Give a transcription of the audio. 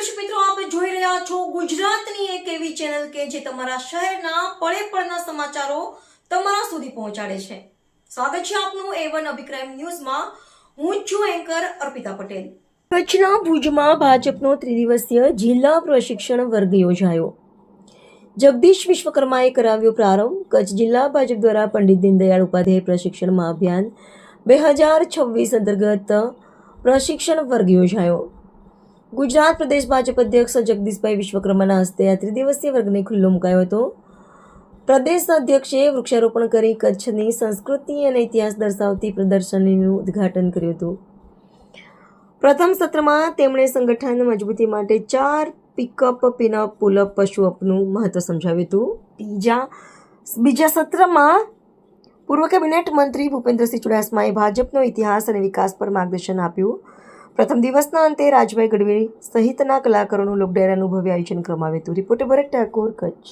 દર્શક મિત્રો, આપ જોઈ રહ્યા છો ગુજરાતની એક એવી ચેનલ કે જે તમારા શહેરના પળે પળના સમાચારો તમારા સુધી પહોંચાડે છે. સ્વાગત છે આપનું A1 અભિક્રાઇમ ન્યૂઝમાં. હું છું એન્કર અર્પિતા પટેલ. કચ્છના ભુજમાં ભાજપનો ત્રિદિવસીય જિલ્લા પ્રશિક્ષણ વર્ગ યોજાયો. જગદીશ વિશ્વકર્માએ કરાવ્યો પ્રારંભ. કચ્છ જિલ્લા ભાજપ દ્વારા પંડિત દીનદયાળ ઉપાધ્યાય પ્રશિક્ષણ મહાઅભિયાન 2026 અંતર્ગત પ્રશિક્ષણ વર્ગ યોજાયો. ગુજરાત પ્રદેશ ભાજપ અધ્યક્ષ જગદીશભાઈ વિશ્વકર્માના હસ્તે આ ત્રિદિવસીય વર્ગને ખુલ્લો મુકાયો હતો. પ્રદેશ અધ્યક્ષે વૃક્ષારોપણ કરી કચ્છની સંસ્કૃતિ અને ઇતિહાસ દર્શાવતી પ્રદર્શનીનું ઉદ્ઘાટન કર્યું હતું. પ્રથમ સત્રમાં તેમણે સંગઠન મજબૂતી માટે 4 પિકઅપ પિનઅપ પુલઅપ પશુઅપનું મહત્વ સમજાવ્યું હતું. બીજા સત્રમાં પૂર્વ કેબિનેટ મંત્રી ભૂપેન્દ્રસિંહ ચુડાસમાએ ભાજપનો ઇતિહાસ અને વિકાસ પર માર્ગદર્શન આપ્યું. પ્રથમ દિવસના અંતે રાજભાઈ ગઢવી સહિતના કલાકારોનું લોકડાયરાનું ભવ્ય આયોજન કરવામાં આવ્યું હતું. રિપોર્ટર ભરત ઠાકોર, કચ્છ.